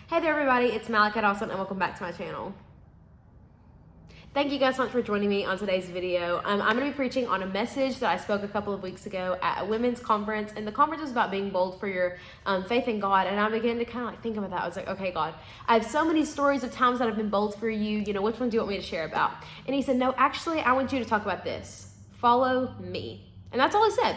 Hey there everybody, it's Malachi Dawson and welcome back to my channel. Thank you guys so much for joining me on today's video. I'm going to be preaching on a message that I spoke a couple of weeks ago at a women's conference, and the conference was about being bold for your faith in God, and I began to kind of think about that. I was like, okay, God, I have so many stories of times that I've been bold for you. You know, which one do you want me to share about? And he said, no, actually, I want you to talk about this. Follow me. And that's all he said.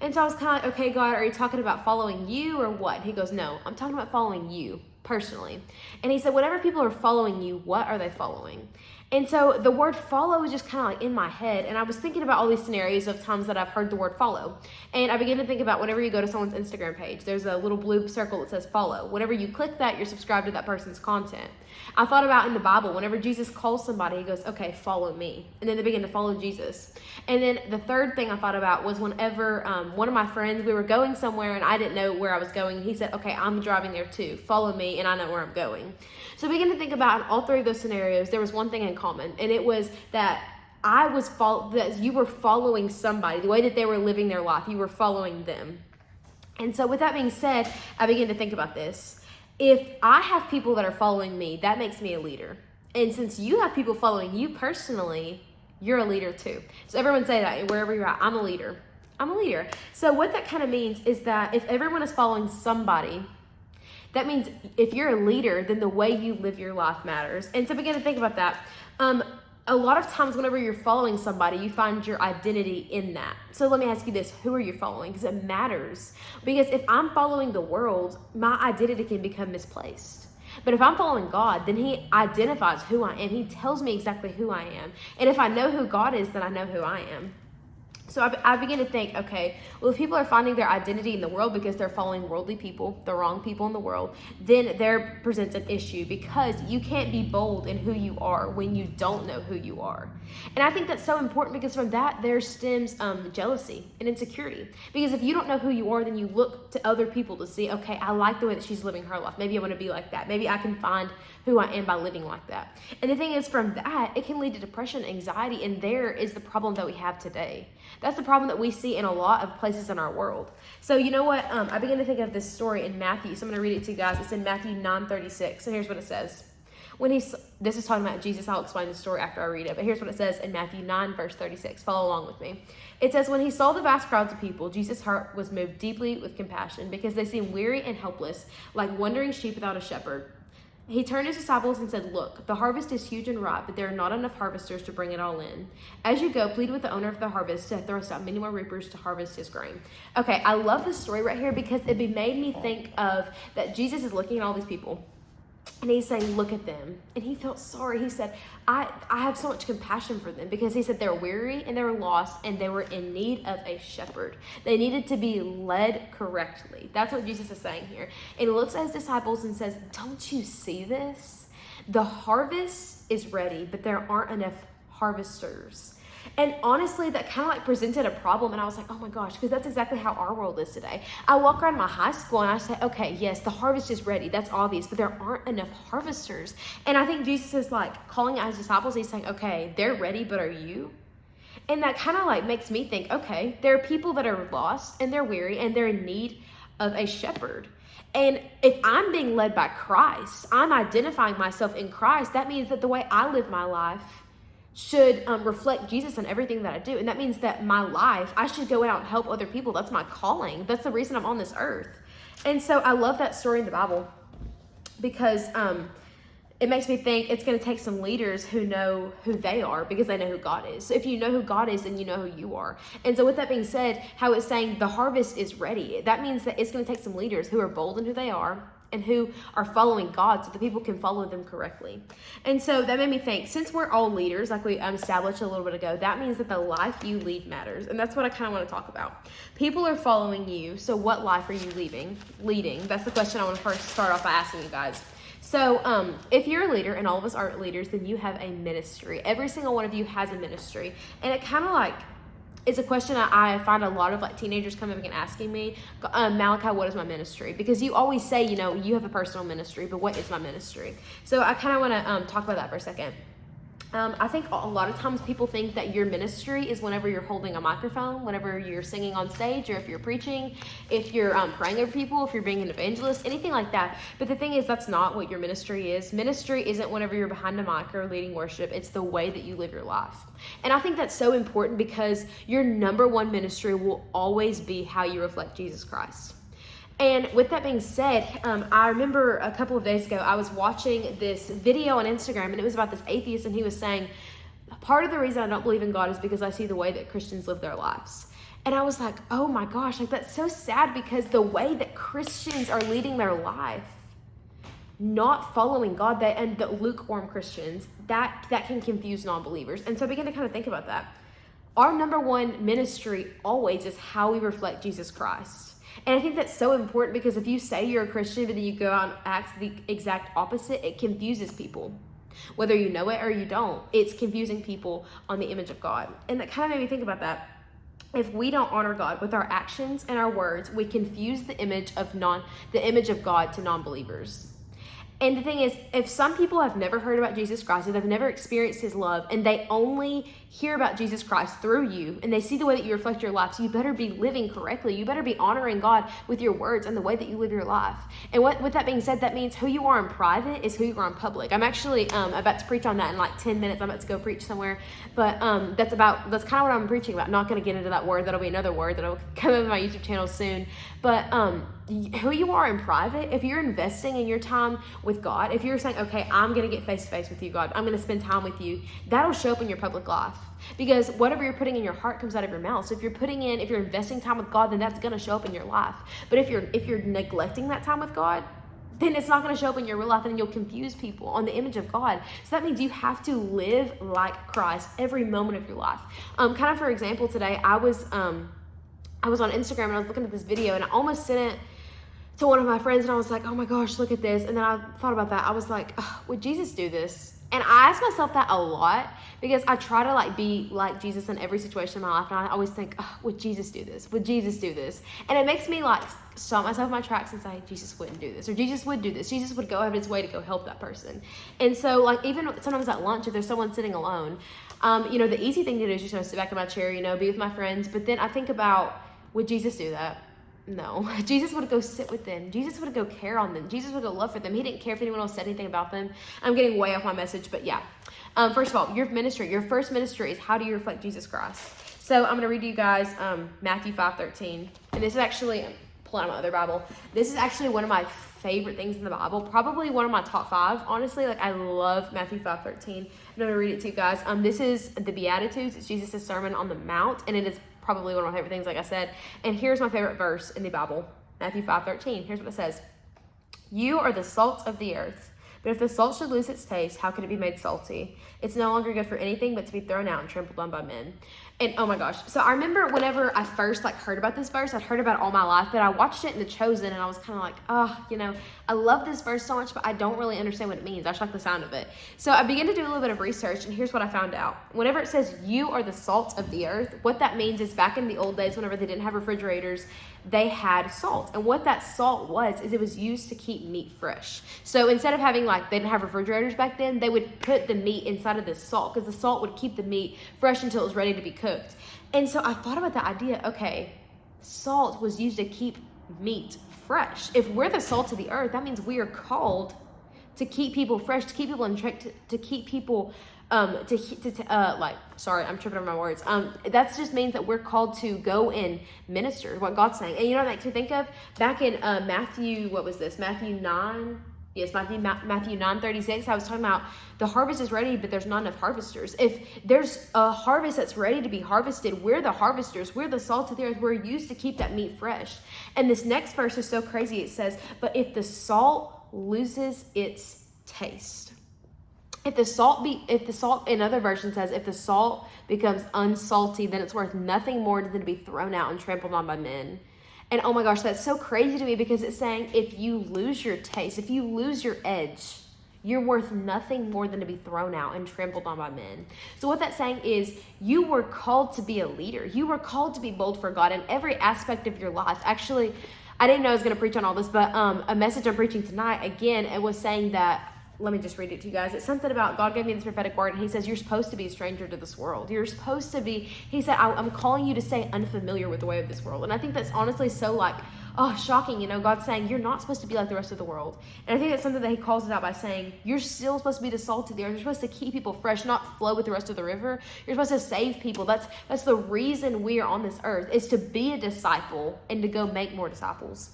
And so I was kind of like, okay, God, are you talking about following you or what? And he goes, no, I'm talking about following you personally. And he said, whenever people are following you, what are they following? And so the word follow was just kind of like in my head. And I was thinking about all these scenarios of times that I've heard the word follow. And I began to think about whenever you go to someone's Instagram page, there's a little blue circle that says follow. Whenever you click that, you're subscribed to that person's content. I thought about in the Bible, whenever Jesus calls somebody, he goes, okay, follow me. And then they begin to follow Jesus. And then the third thing I thought about was whenever one of my friends, we were going somewhere and I didn't know where I was going. And he said, okay, I'm driving there too. Follow me and I know where I'm going. So I began to think about in all three of those scenarios, there was one thing in common. And it was that that you were following somebody, the way that they were living their life, you were following them. And so with that being said, I began to think about this. If I have people that are following me, that makes me a leader. And since you have people following you personally, you're a leader too. So everyone say that wherever you're at, I'm a leader. I'm a leader. So what that kind of means is that if everyone is following somebody, that means if you're a leader, then the way you live your life matters. And so begin to think about that. A lot of times whenever you're following somebody, you find your identity in that. So let me ask you this, who are you following? Because it matters. Because if I'm following the world, my identity can become misplaced. But if I'm following God, then he identifies who I am. He tells me exactly who I am. And if I know who God is, then I know who I am. So I begin to think, okay, well, if people are finding their identity in the world because they're following worldly people, the wrong people in the world, then there presents an issue because you can't be bold in who you are when you don't know who you are. And I think that's so important because from that there stems jealousy and insecurity. Because if you don't know who you are, then you look to other people to see, okay, I like the way that she's living her life. Maybe I want to be like that. Maybe I can find who I am by living like that. And the thing is, from that, it can lead to depression, anxiety, and there is the problem that we have today. That's the problem that we see in a lot of places in our world. So you know what? I began to think of this story in Matthew. So I'm going to read it to you guys. It's in Matthew 9:36. And here's what it says. This is talking about Jesus. I'll explain the story after I read it. But here's what it says in Matthew 9, verse 36. Follow along with me. It says, when he saw the vast crowds of people, Jesus' heart was moved deeply with compassion because they seemed weary and helpless, like wandering sheep without a shepherd. He turned to his disciples and said, look, the harvest is huge and ripe, but there are not enough harvesters to bring it all in. As you go, plead with the owner of the harvest to thrust out many more reapers to harvest his grain. Okay, I love this story right here because it made me think of that Jesus is looking at all these people. And he's saying, look at them. And he felt sorry. He said, I have so much compassion for them because he said they're weary and they were lost and they were in need of a shepherd. They needed to be led correctly. That's what Jesus is saying here. And he looks at his disciples and says, don't you see this? The harvest is ready, but there aren't enough harvesters. And honestly, that kind of like presented a problem. And I was like, oh my gosh, because that's exactly how our world is today. I walk around my high school and I say, okay, yes, the harvest is ready. That's obvious, but there aren't enough harvesters. And I think Jesus is like calling out his disciples. He's saying, okay, they're ready, but are you? And that kind of like makes me think, okay, there are people that are lost and they're weary and they're in need of a shepherd. And if I'm being led by Christ, I'm identifying myself in Christ. That means that the way I live my life should reflect Jesus in everything that I do. And that means that my life, I should go out and help other people. That's my calling. That's the reason I'm on this earth. And so I love that story in the Bible because it makes me think it's going to take some leaders who know who they are because they know who God is. So if you know who God is, then you know who you are. And so with that being said, how it's saying the harvest is ready, that means that it's going to take some leaders who are bold in who they are and who are following God so that people can follow them correctly. And so that made me think, since we're all leaders, like we established a little bit ago, that means that the life you lead matters. And that's what I kind of want to talk about. People are following you, so what life are you leading? That's the question I want to first start off by asking you guys. So if you're a leader, and all of us are leaders, then you have a ministry. Every single one of you has a ministry. And it kind of like, it's a question I find a lot of like teenagers coming up and asking me, Malachi, what is my ministry? Because you always say, you know, you have a personal ministry, but what is my ministry? So I kind of want to talk about that for a second. I think a lot of times people think that your ministry is whenever you're holding a microphone, whenever you're singing on stage, or if you're preaching, if you're praying over people, if you're being an evangelist, anything like that. But the thing is, that's not what your ministry is. Ministry isn't whenever you're behind a mic or leading worship. It's the way that you live your life. And I think that's so important because your number one ministry will always be how you reflect Jesus Christ. And with that being said, I remember a couple of days ago, I was watching this video on Instagram, and it was about this atheist, and he was saying, part of the reason I don't believe in God is because I see the way that Christians live their lives. And I was like, oh my gosh, like that's so sad, because the way that Christians are leading their life, not following God, and the lukewarm Christians, that can confuse non-believers. And so I began to kind of think about that. Our number one ministry always is how we reflect Jesus Christ. And I think that's so important, because if you say you're a Christian, but then you go out and act the exact opposite, it confuses people. Whether you know it or you don't, it's confusing people on the image of God. And that kind of made me think about that. If we don't honor God with our actions and our words, we confuse the image of God to non-believers. And the thing is, if some people have never heard about Jesus Christ, if they've never experienced his love, and they only hear about Jesus Christ through you, and they see the way that you reflect your life, so you better be living correctly. You better be honoring God with your words and the way that you live your life. And with that being said, that means who you are in private is who you are in public. I'm actually about to preach on that in like 10 minutes. I'm about to go preach somewhere. But that's kind of what I'm preaching about. Not going to get into that word. That'll be another word that'll come over my YouTube channel soon. But who you are in private, if you're investing in your time with God, if you're saying, okay, I'm going to get face to face with you, God, I'm going to spend time with you, that'll show up in your public life. Because whatever you're putting in your heart comes out of your mouth. So if you're investing time with God, then that's going to show up in your life. But if you're neglecting that time with God, then it's not going to show up in your real life, and you'll confuse people on the image of God. So that means you have to live like Christ every moment of your life. Kind of for example, today I was on Instagram, and I was looking at this video, and I almost sent it to one of my friends, and I was like, oh my gosh, look at this. And then I thought about that. I was like, would Jesus do this? And I ask myself that a lot, because I try to be like Jesus in every situation in my life. And I always think, would Jesus do this? Would Jesus do this? And it makes me stop myself in my tracks and say, Jesus wouldn't do this, or Jesus would do this. Jesus would go out of his way to go help that person. And so even sometimes at lunch, if there's someone sitting alone, the easy thing to do is just sit back in my chair, be with my friends. But then I think about, would Jesus do that? No. Jesus would go sit with them. Jesus would go care on them. Jesus would go love for them. He didn't care if anyone else said anything about them. I'm getting way off my message, but yeah. First of all, your first ministry is how do you reflect Jesus Christ? So I'm going to read to you guys Matthew 5:13. And this is actually, I'm pulling out my other Bible. This is actually one of my favorite things in the Bible. Probably one of my top 5. Honestly, I love Matthew 5:13. I'm going to read it to you guys. This is the Beatitudes. It's Jesus' Sermon on the Mount, and it is probably one of my favorite things, like I said. And here's my favorite verse in the Bible, Matthew 5:13. Here's what it says. You are the salt of the earth. But if the salt should lose its taste, how can it be made salty? It's no longer good for anything but to be thrown out and trampled on by men. And oh my gosh. So I remember whenever I first heard about this verse, I'd heard about it all my life, but I watched it in The Chosen, and I was kind of like, I love this verse so much, but I don't really understand what it means. I just like the sound of it. So I began to do a little bit of research, and here's what I found out. Whenever it says you are the salt of the earth, what that means is back in the old days, whenever they didn't have refrigerators, they had salt. And what that salt was, is it was used to keep meat fresh. So instead of having they didn't have refrigerators back then, they would put the meat inside of this salt, because the salt would keep the meat fresh until it was ready to be cooked. And so I thought about the idea, okay, salt was used to keep meat fresh. If we're the salt of the earth, that means we are called to keep people fresh, to keep people in check, to keep people sorry, I'm tripping over my words. That just means that we're called to go and minister what God's saying. And what that makes me think of? Back in Matthew, what was this? Matthew 9. Yes, Matthew 9:36. I was talking about the harvest is ready, but there's not enough harvesters. If there's a harvest that's ready to be harvested, we're the harvesters. We're the salt of the earth. We're used to keep that meat fresh. And this next verse is so crazy. It says, but if the salt loses its taste. If the salt, in other versions says, if the salt becomes unsalty, then it's worth nothing more than to be thrown out and trampled on by men. And oh my gosh, that's so crazy to me, because it's saying if you lose your taste, if you lose your edge, you're worth nothing more than to be thrown out and trampled on by men. So what that's saying is you were called to be a leader. You were called to be bold for God in every aspect of your life. Actually, I didn't know I was going to preach on all this, but a message I'm preaching tonight, again, it was saying that let me just read it to you guys. It's something about God gave me this prophetic word, and he says, you're supposed to be a stranger to this world. You're supposed to be, he said, I'm calling you to stay unfamiliar with the way of this world. And I think that's honestly so like, oh, shocking. You know, God's saying you're not supposed to be like the rest of the world. And I think that's something that he calls us out by saying, you're still supposed to be the salt of the earth. You're supposed to keep people fresh, not flow with the rest of the river. You're supposed to save people. That's the reason we are on this earth, is to be a disciple and to go make more disciples.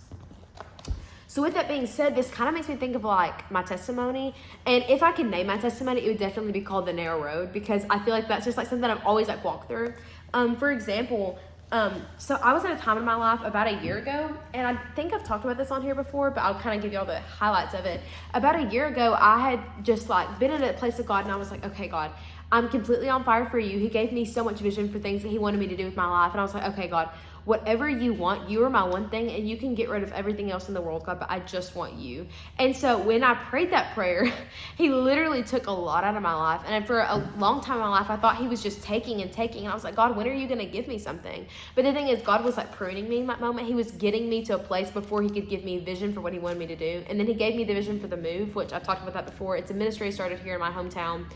So with that being said, this kind of makes me think of like my testimony. And if I could name my testimony, it would definitely be called The Narrow Road, because I feel like that's just like something I've always like walked through. For example, so I was at a time in my life about a year ago, and I think I've talked about this on here before, but I'll kind of give you all the highlights of it. About a year ago, I had just like been in a place of God, and I was like, okay, God, I'm completely on fire for you. He gave me so much vision for things that he wanted me to do with my life. And I was like, okay, God, whatever you want, you are my one thing, and you can get rid of everything else in the world, God, but I just want you. And so when I prayed that prayer, he literally took a lot out of my life. And for a long time in my life, I thought he was just taking and taking. And I was like, God, when are you going to give me something? But the thing is, God was like pruning me in that moment. He was getting me to a place before he could give me vision for what he wanted me to do. And then he gave me the vision for the move, which I've talked about that before. It's a ministry I started here in my hometown.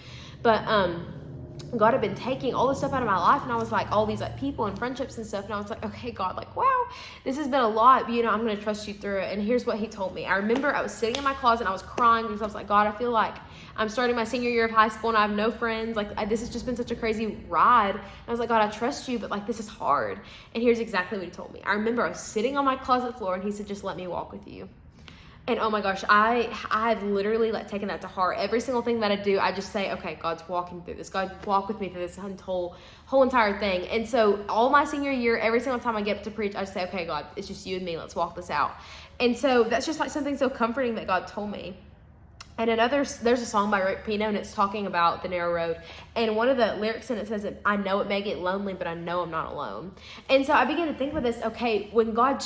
But, God had been taking all this stuff out of my life, and I was like, all these like people and friendships and stuff, and I was like, okay, God, like, wow, this has been a lot, but I'm going to trust you through it. And here's what he told me. I remember I was sitting in my closet and I was crying because I was like, God, I feel like I'm starting my senior year of high school and I have no friends. Like, this has just been such a crazy ride. And I was like, God, I trust you, but like, this is hard. And here's exactly what he told me. I remember I was sitting on my closet floor, and he said, just let me walk with you. And oh my gosh, I've literally like taken that to heart. Every single thing that I do, I just say, okay, God's walking through this. God, walk with me through this whole entire thing. And so all my senior year, every single time I get up to preach, I just say, okay, God, it's just you and me. Let's walk this out. And so that's just like something so comforting that God told me. And there's a song by Rick Pino, and it's talking about the narrow road. And one of the lyrics in it says, I know it may get lonely, but I know I'm not alone. And so I began to think about this. Okay, when God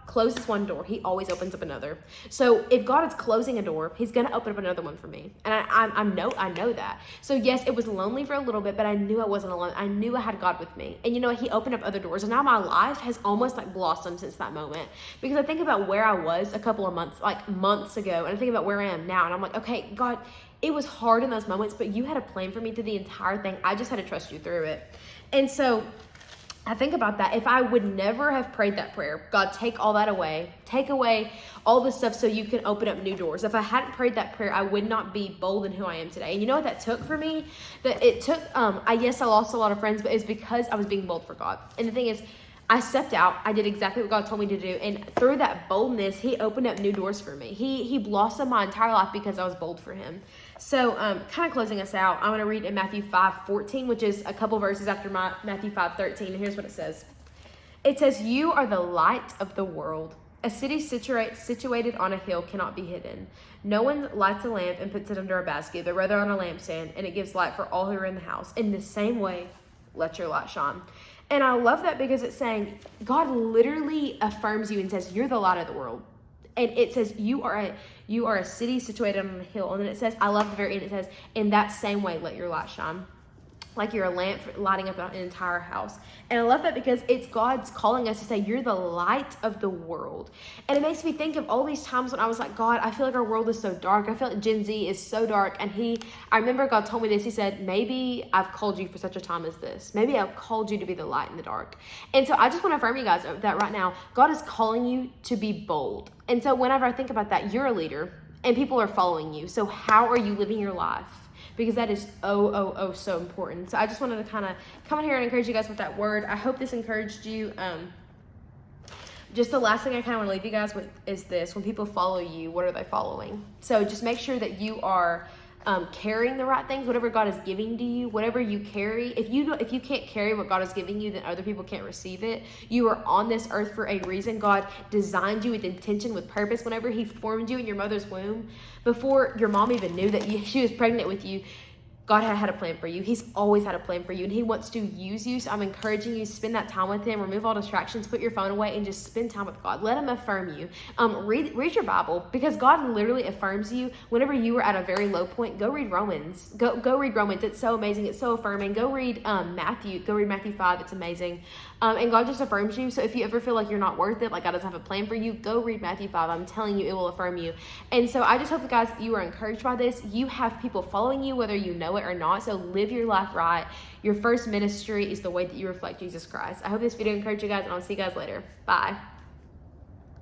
closes one door, he always opens up another. So if God is closing a door, he's going to open up another one for me. And I know that. So yes, it was lonely for a little bit, but I knew I wasn't alone. I knew I had God with me. And you know what? He opened up other doors. And now my life has almost like blossomed since that moment. Because I think about where I was a couple of months ago, and I think about where I am now. And I'm like, okay, God, it was hard in those moments, but you had a plan for me through the entire thing. I just had to trust you through it. And so I think about that. If I would never have prayed that prayer, God, take all that away. Take away all this stuff so you can open up new doors. If I hadn't prayed that prayer, I would not be bold in who I am today. And you know what that took for me? That it took, I lost a lot of friends, but it's because I was being bold for God. And the thing is, I stepped out. I did exactly what God told me to do. And through that boldness, he opened up new doors for me. He blossomed my entire life because I was bold for him. So kind of closing us out, I'm going to read in Matthew 5:14, which is a couple verses after Matthew 5:13. And here's what it says. It says, you are the light of the world. A city situated on a hill cannot be hidden. No one lights a lamp and puts it under a basket, but rather on a lampstand, and it gives light for all who are in the house. In the same way, let your light shine. And I love that because it's saying God literally affirms you and says, you're the light of the world. And it says you are a city situated on a hill. And then it says, I love the very end, it says, in that same way, let your light shine. Like you're a lamp lighting up an entire house. And I love that because it's God's calling us to say, you're the light of the world. And it makes me think of all these times when I was like, God, I feel like our world is so dark. I feel like Gen Z is so dark. And I remember God told me this. He said, maybe I've called you for such a time as this. Maybe I've called you to be the light in the dark. And so I just want to affirm you guys that right now, God is calling you to be bold. And so whenever I think about that, you're a leader and people are following you. So how are you living your life? Because that is so important. So I just wanted to kind of come in here and encourage you guys with that word. I hope this encouraged you. Just the last thing I kind of want to leave you guys with is this. When people follow you, what are they following? So just make sure that you are carrying the right things, whatever God is giving to you, whatever you carry. If you can't carry what God is giving you, then other people can't receive it. You are on this earth for a reason. God designed you with intention, with purpose. Whenever he formed you in your mother's womb, before your mom even knew that she was pregnant with you, God had a plan for you. He's always had a plan for you, and he wants to use you. So I'm encouraging you to spend that time with him. Remove all distractions, put your phone away, and just spend time with God. Let him affirm you. Read your Bible, because God literally affirms you. Whenever you are at a very low point, go read Romans. Go read Romans. It's so amazing. It's so affirming. Go read Matthew. Go read Matthew 5. It's amazing. And God just affirms you. So if you ever feel like you're not worth it, like God doesn't have a plan for you, go read Matthew 5. I'm telling you, it will affirm you. And so I just hope that, guys, you are encouraged by this. You have people following you, whether you know it or not. So live your life right. Your first ministry is the way that you reflect Jesus Christ. I hope this video encouraged you guys, and I'll see you guys later. Bye.